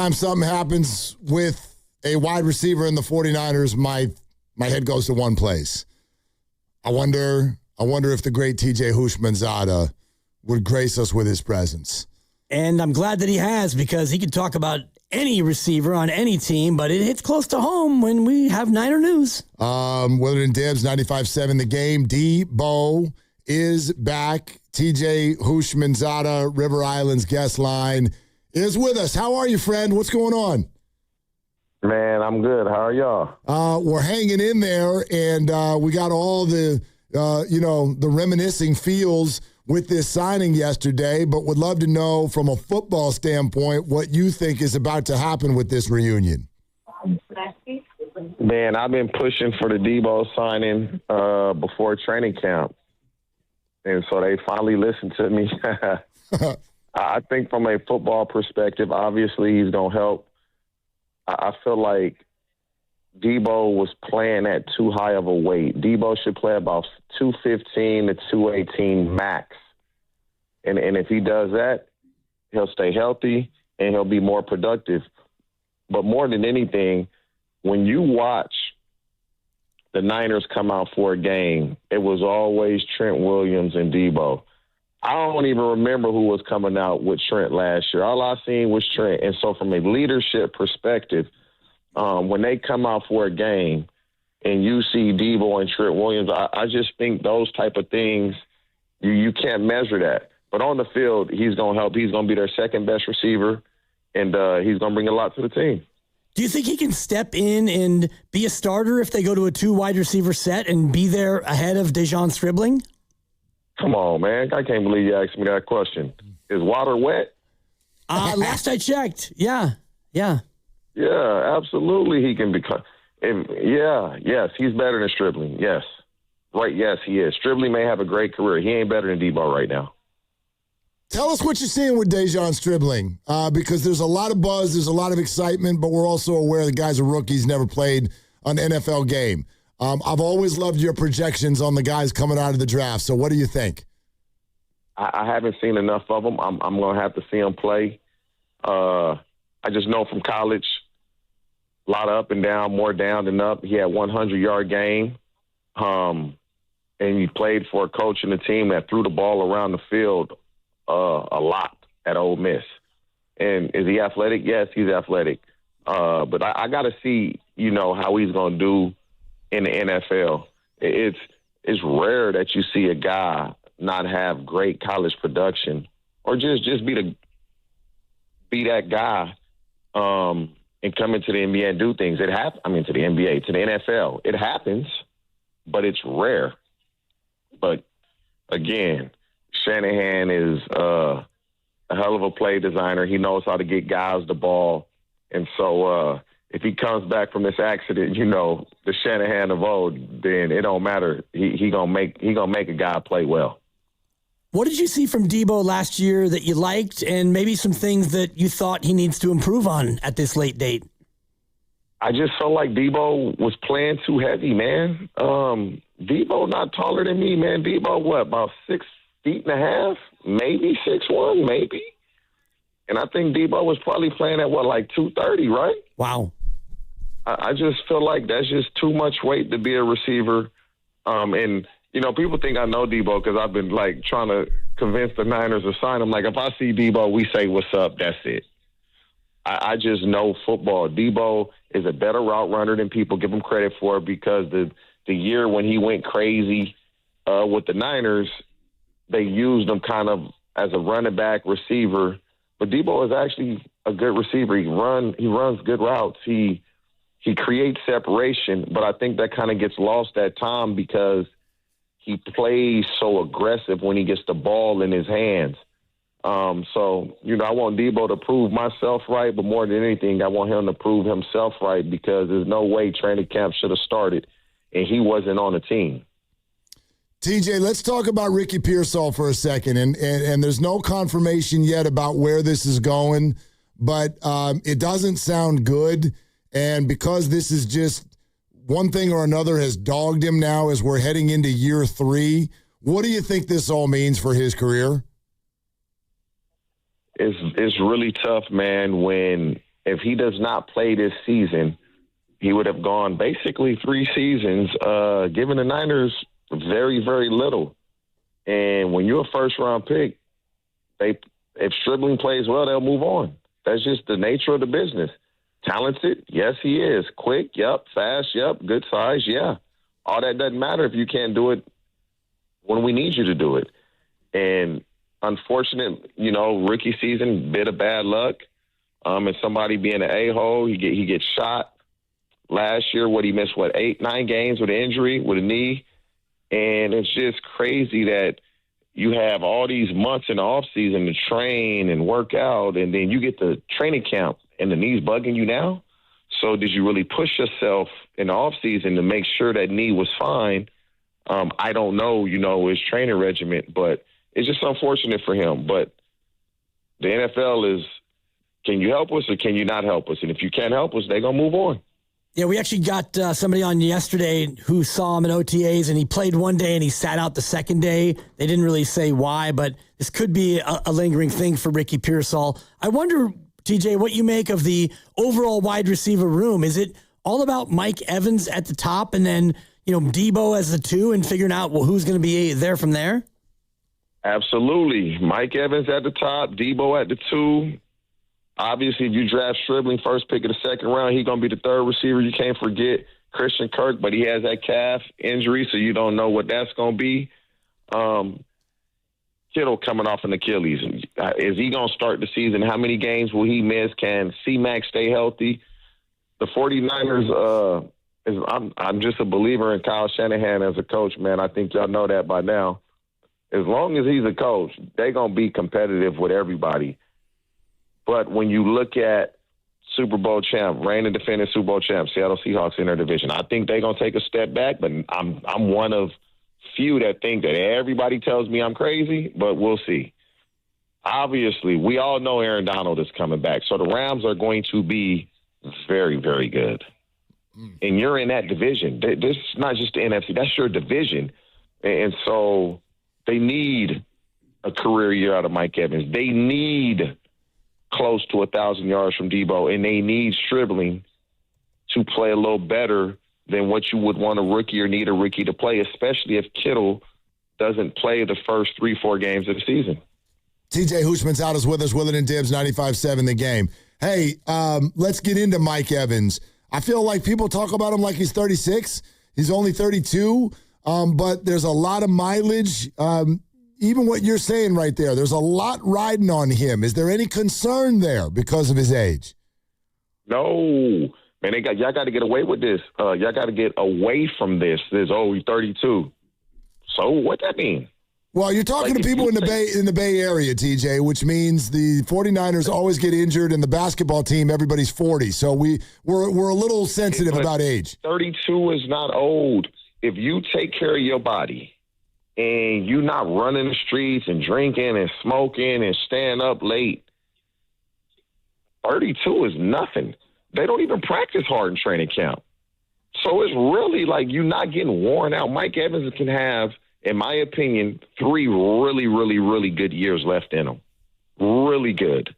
Time something happens with a wide receiver in the 49ers, my head goes to one place. I wonder if the great TJ Houshmandzadeh would grace us with his presence. And I'm glad that he has, because he could talk about any receiver on any team, but it hits close to home when we have Niner news. Willard and Dibs, 95.7 The Game. Deebo is back. TJ Houshmandzadeh, River Island's guest line, is with us. How are you, friend? What's going on? Man, I'm good. How are y'all? We're hanging in there, and we got all the, the reminiscing feels with this signing yesterday, but would love to know from a football standpoint what you think is about to happen with this reunion. Man, I've been pushing for the Deebo signing before training camp, and so they finally listened to me. I think from a football perspective, obviously he's going to help. I feel like Deebo was playing at too high of a weight. Deebo should play about 215 to 218 max. And if he does that, he'll stay healthy and he'll be more productive. But more than anything, when you watch the Niners come out for a game, it was always Trent Williams and Deebo. I don't even remember who was coming out with Trent last year. All I seen was Trent. And so from a leadership perspective, when they come out for a game and you see Deebo and Trent Williams, I just think those type of things, you can't measure that. But on the field, he's going to help. He's going to be their second best receiver, and he's going to bring a lot to the team. Do you think he can step in and be a starter if they go to a 2 wide receiver set and be there ahead of De'Zhaun Stribling? Come on, man. I can't believe you asked me that question. Is water wet? Last I checked, yeah. Yeah, absolutely he can become. Yes, he's better than Stribling, yes. Right, yes, he is. Stribling may have a great career. He ain't better than Deebo right now. Tell us what you're seeing with De'Zhaun Stribling, because there's a lot of buzz, there's a lot of excitement, but we're also aware the guy's a rookie. He's never played an NFL game. I've always loved your projections on the guys coming out of the draft. So what do you think? I haven't seen enough of them. I'm going to have to see him play. I just know from college, a lot of up and down, more down than up. He had 100-yard game, and he played for a coach and a team that threw the ball around the field a lot at Ole Miss. And is he athletic? Yes, he's athletic. But I got to see, how he's going to do in the NFL. It's rare that you see a guy not have great college production or just be that guy and come into the NBA and do things. To the NBA, to the NFL. It happens, but it's rare. But, again, Shanahan is a hell of a play designer. He knows how to get guys the ball. And so if he comes back from this accident, the Shanahan of old, then it don't matter. He gonna make a guy play well. What did you see from Deebo last year that you liked, and maybe some things that you thought he needs to improve on at this late date? I just felt like Deebo was playing too heavy, man. Deebo not taller than me, man. Deebo, about 6 feet and a half, maybe 6'1", maybe. And I think Deebo was probably playing at, 230, right? Wow. I just feel like that's just too much weight to be a receiver. And, people think I know Deebo because I've been, trying to convince the Niners to sign him. If I see Deebo, we say, what's up, that's it. I just know football. Deebo is a better route runner than people give him credit for, because the year when he went crazy with the Niners, they used him kind of as a running back receiver. But Deebo is actually a good receiver. He runs good routes. He creates separation, but I think that kind of gets lost at time because he plays so aggressive when he gets the ball in his hands. So, I want Deebo to prove myself right, but more than anything, I want him to prove himself right, because there's no way training camp should have started and he wasn't on the team. TJ, let's talk about Ricky Pearsall for a second. And there's no confirmation yet about where this is going, but it doesn't sound good. And because this is just one thing or another has dogged him now as we're heading into year 3, what do you think this all means for his career? It's really tough, man, when if he does not play this season, he would have gone basically 3 seasons, giving the Niners very, very little. And when you're a first-round pick, if Stribling plays well, they'll move on. That's just the nature of the business. Talented? Yes, he is. Quick? Yep. Fast? Yep. Good size? Yeah. All that doesn't matter if you can't do it when we need you to do it. And unfortunate, rookie season, bit of bad luck. And somebody being an a-hole, he gets shot. Last year, he missed, 8, 9 games with an injury, with a knee. And it's just crazy that you have all these months in the offseason to train and work out, and then you get the training camp and the knee's bugging you now. So did you really push yourself in the offseason to make sure that knee was fine? I don't know, his training regimen, but it's just unfortunate for him. But the NFL is, can you help us or can you not help us? And if you can't help us, they're going to move on. Yeah, we actually got somebody on yesterday who saw him in OTAs, and he played one day and he sat out the second day. They didn't really say why, but this could be a lingering thing for Ricky Pearsall. I wonder, TJ, what you make of the overall wide receiver room. Is it all about Mike Evans at the top and then, Deebo as the 2 and figuring out, who's going to be there from there? Absolutely. Mike Evans at the top, Deebo at the 2. Obviously, if you draft Stribling first pick of the second round, he's going to be the 3rd receiver. You can't forget Christian Kirk, but he has that calf injury, so you don't know what that's going to be. Kittle coming off an Achilles. Is he going to start the season? How many games will he miss? Can C-Mac stay healthy? The 49ers, I'm just a believer in Kyle Shanahan as a coach, man. I think y'all know that by now. As long as he's a coach, they're going to be competitive with everybody. But when you look at Super Bowl champ, reigning defending Super Bowl champ, Seattle Seahawks in their division, I think they're going to take a step back, but I'm one of few that think that everybody tells me I'm crazy, but we'll see. Obviously, we all know Aaron Donald is coming back, so the Rams are going to be very, very good. And you're in that division. This is not just the NFC. That's your division. And so they need a career year out of Mike Evans. They need close to 1,000 yards from Deebo, and they need Stribling to play a little better than what you would want a rookie or need a rookie to play, especially if Kittle doesn't play the first 3-4 games of the season. TJ Houshmandzadeh is with us, Willard and Dibbs, 95.7 The Game. Hey, let's get into Mike Evans. I feel like people talk about him like he's 36. He's only 32, but there's a lot of mileage. Even what you're saying right there, there's a lot riding on him. Is there any concern there because of his age? No. Man, y'all got to get away with this. Y'all got to get away from this. He's 32. So what that mean? Well, you're talking to people in the Bay Area, TJ, which means the 49ers always get injured, and the basketball team, everybody's 40. So we're a little sensitive about age. 32 is not old. If you take care of your body and you not running the streets and drinking and smoking and staying up late, 32 is nothing. They don't even practice hard in training camp. So it's really like you're not getting worn out. Mike Evans can have, in my opinion, 3 really, really, really good years left in him. Really good.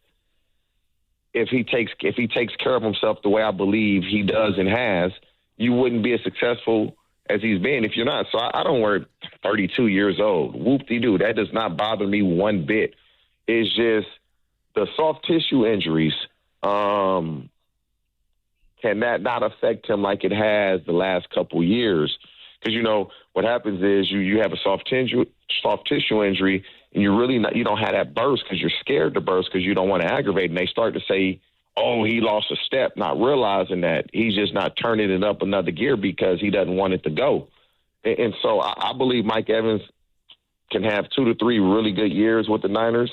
If he takes care of himself the way I believe he does and has, you wouldn't be as successful as he's been if you're not. So I don't worry, 32 years old. Whoop-de-doo. That does not bother me one bit. It's just the soft tissue injuries. Can that not affect him like it has the last couple years? Because, what happens is you have a soft tissue injury, and you don't have that burst because you're scared to burst because you don't want to aggravate. And they start to say, oh, he lost a step, not realizing that he's just not turning it up another gear because he doesn't want it to go. And so I believe Mike Evans can have 2 to 3 really good years with the Niners.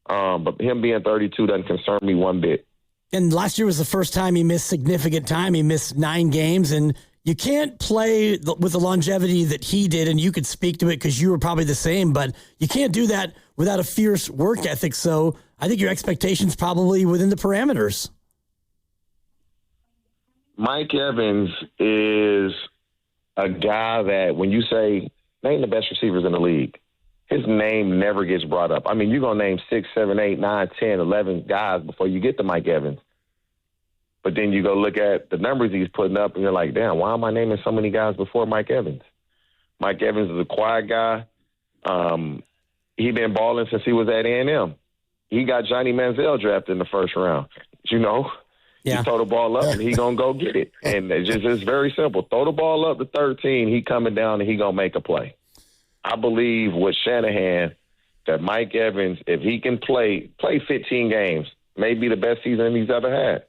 But him being 32 doesn't concern me one bit. And last year was the first time he missed significant time. He missed 9 games, and you can't play with the longevity that he did, and you could speak to it because you were probably the same, but you can't do that without a fierce work ethic. So I think your expectations probably within the parameters. Mike Evans is a guy that when you say, name the best receivers in the league, his name never gets brought up. I mean, you're going to name 6, 7, 8, 9, 10, 11 guys before you get to Mike Evans. But then you go look at the numbers he's putting up, and you're like, damn, why am I naming so many guys before Mike Evans? Mike Evans is a quiet guy. He been balling since he was at A&M. He got Johnny Manziel drafted in the first round. You know, yeah. He throw the ball up, and he going to go get it. And it's very simple. Throw the ball up to 13, he coming down, and he going to make a play. I believe with Shanahan that Mike Evans, if he can play 15 games, may be the best season he's ever had.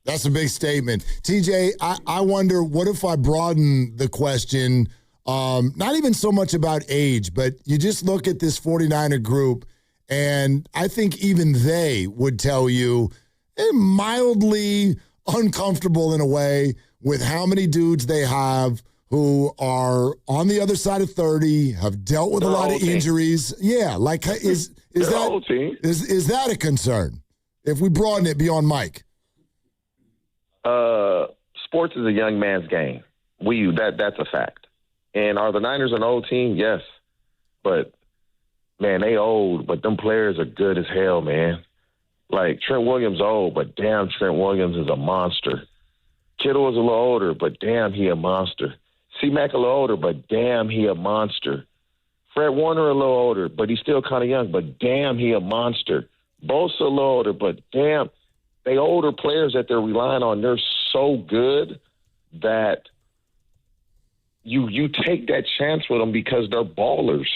That's a big statement. TJ, I wonder, what if I broaden the question, not even so much about age, but you just look at this 49er group, and I think even they would tell you they're mildly uncomfortable in a way with how many dudes they have who are on the other side of 30, have dealt with a lot of injuries. Yeah, like is that a concern if we broaden it beyond Mike? Sports is a young man's game. That's a fact. And are the Niners an old team? Yes. But, man, they old, but them players are good as hell, man. Like, Trent Williams old, but damn, Trent Williams is a monster. Kittle is a little older, but damn, he a monster. C-Mac a little older, but damn, he a monster. Fred Warner a little older, but he's still kind of young, but damn, he a monster. Bosa a little older, but damn, they older players that they're relying on, they're so good that you take that chance with them because they're ballers.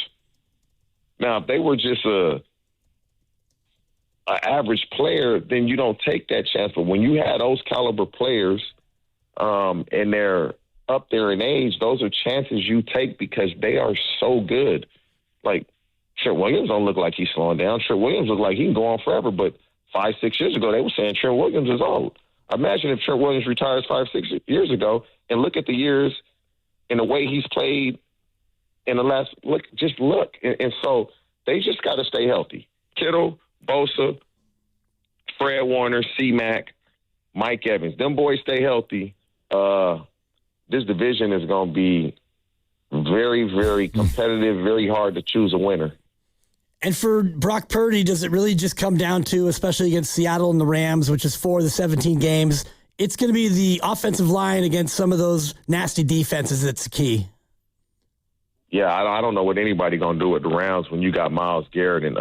Now, if they were just an average player, then you don't take that chance. But when you have those caliber players and they're up there in age, those are chances you take because they are so good. Like, Trent Williams don't look like he's slowing down. Trent Williams look like he can go on forever, but 5-6 years ago, they were saying Trent Williams is old. Imagine if Trent Williams retires 5-6 years ago and look at the years and the way he's played in the last look. And so they just got to stay healthy. Kittle, Bosa, Fred Warner, C-Mac, Mike Evans. Them boys stay healthy. This division is going to be very, very competitive, very hard to choose a winner. And for Brock Purdy, does it really just come down to, especially against Seattle and the Rams, which is 4 of the 17 games, it's going to be the offensive line against some of those nasty defenses that's the key? Yeah, I don't know what anybody going to do with the Rams when you got Myles Garrett and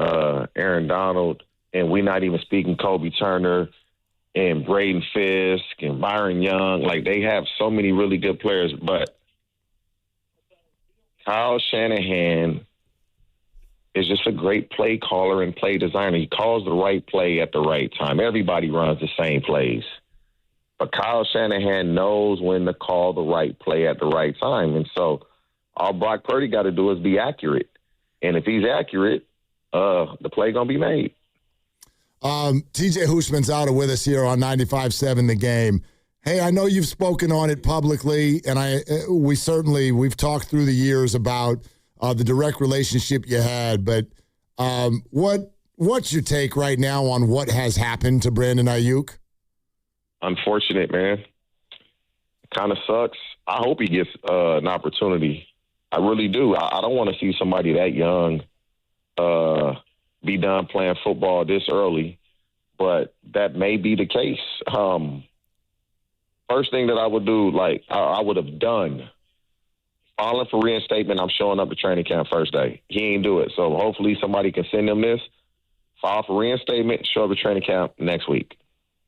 Aaron Donald, and we're not even speaking Kobe Turner and Braden Fisk and Byron Young. Like, they have so many really good players, but Kyle Shanahan is just a great play caller and play designer. He calls the right play at the right time. Everybody runs the same plays. But Kyle Shanahan knows when to call the right play at the right time. And so all Brock Purdy got to do is be accurate. And if he's accurate, the play going to be made. TJ Houshmandzadeh with us here on 95.7 The Game. Hey, I know you've spoken on it publicly, and we've talked through the years about the direct relationship you had, but what's your take right now on what has happened to Brandon Aiyuk? Unfortunate, man. Kind of sucks. I hope he gets an opportunity. I really do. I don't want to see somebody that young be done playing football this early, but that may be the case. First thing that I would do, I would have done, filing for reinstatement, I'm showing up to training camp first day. He ain't do it. So hopefully somebody can send him this, file for reinstatement, show up to training camp next week,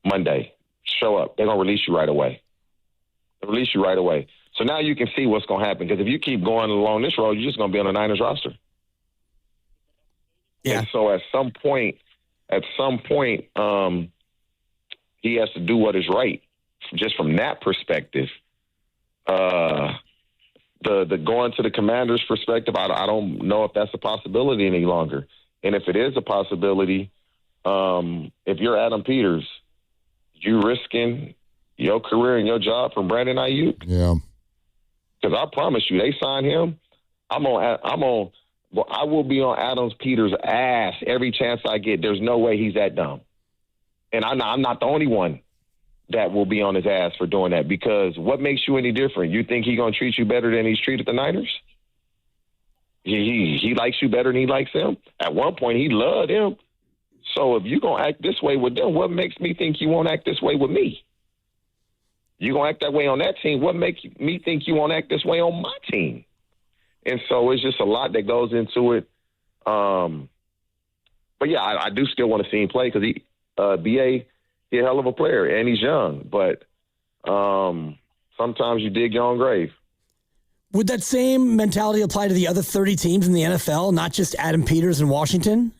Monday. Show up. They're going to release you right away. They'll release you right away. So now you can see what's going to happen, because if you keep going along this road, you're just going to be on the Niners roster. Yeah. And so at some point, he has to do what is right. Just from that perspective, the going to the Commanders perspective, I don't know if that's a possibility any longer. And if it is a possibility, if you're Adam Peters, you risking your career and your job from Brandon Aiyuk? Yeah. Because I promise you, they sign him. I will be on Adam Peters' ass every chance I get. There's no way he's that dumb. And I'm not the only one that will be on his ass for doing that, because what makes you any different? You think he's going to treat you better than he's treated the Niners? He likes you better than he likes him? At one point, he loved him. So if you're going to act this way with them, what makes me think you won't act this way with me? You're going to act that way on that team. What makes me think you won't act this way on my team? And so it's just a lot that goes into it. But, yeah, I do still want to see him play because B.A., he's a hell of a player, and he's young. But sometimes you dig your own grave. Would that same mentality apply to the other 30 teams in the NFL, not just Adam Peters in Washington?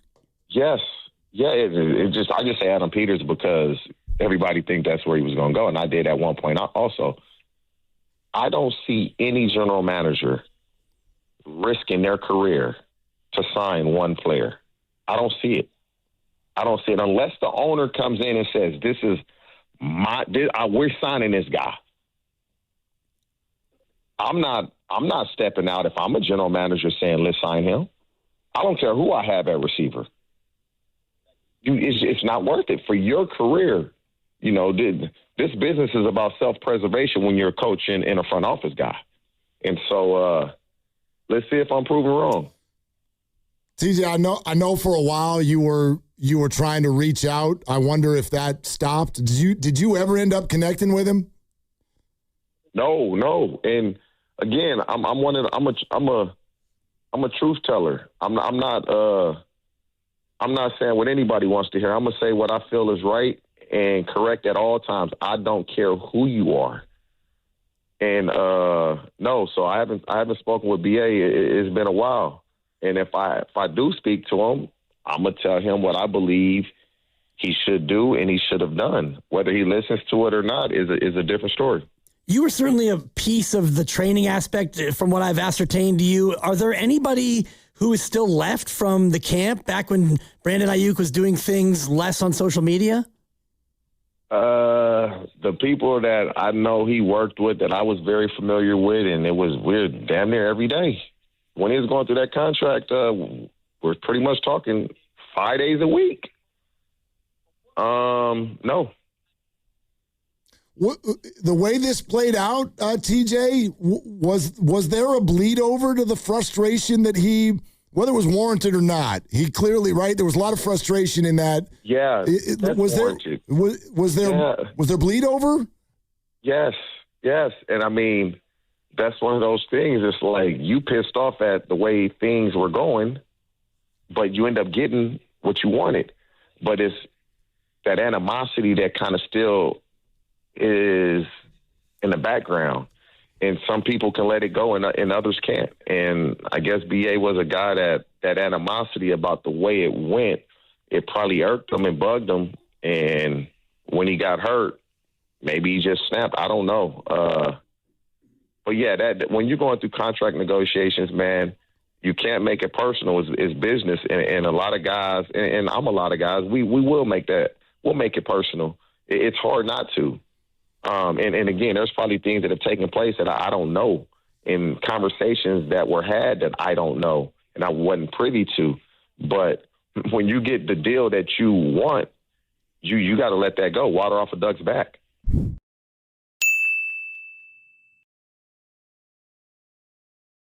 Yes. Yeah, I just say Adam Peters because everybody thinks that's where he was going to go, and I did at one point also. I don't see any general manager risking their career to sign one player. I don't see it. I don't see it unless the owner comes in and says, we're signing this guy. I'm not stepping out if I'm a general manager saying, let's sign him. I don't care who I have at receiver. It's not worth it for your career. You know, this business is about self-preservation when you're a coach and a front office guy. And so let's see if I'm proven wrong. TJ, I know for a while you were trying to reach out. I wonder if that stopped. Did you ever end up connecting with him? No. And again, I'm a truth teller. I'm not saying what anybody wants to hear. I'm gonna say what I feel is right and correct at all times. I don't care who you are. And no, so I haven't spoken with BA. It's been a while. And if I do speak to him, I'm gonna tell him what I believe he should do and he should have done. Whether he listens to it or not is a different story. You were certainly a piece of the training aspect from what I've ascertained to you. Are there anybody who is still left from the camp back when Brandon Aiyuk was doing things less on social media? The people that I know he worked with that I was very familiar with, and we're damn near every day. When he was going through that contract, we're pretty much talking 5 days a week. No. The way this played out, TJ, was there a bleed over to the frustration that whether it was warranted or not? He clearly, right? There was a lot of frustration in that. Yeah, was warranted. Was there bleed over? Yes, and I mean that's one of those things. It's like you pissed off at the way things were going, but you end up getting what you wanted. But it's that animosity that kind of still is in the background, and some people can let it go and others can't. And I guess BA was a guy that animosity about the way it went, it probably irked him and bugged him. And when he got hurt, maybe he just snapped. I don't know. But yeah, that when you're going through contract negotiations, man, you can't make it personal. It's business. And a lot of guys, and I'm a lot of guys, we will make that. We'll make it personal. It's hard not to. And again, there's probably things that have taken place that I don't know, in conversations that were had that I don't know and I wasn't privy to. But when you get the deal that you want, you got to let that go. Water off a duck's back.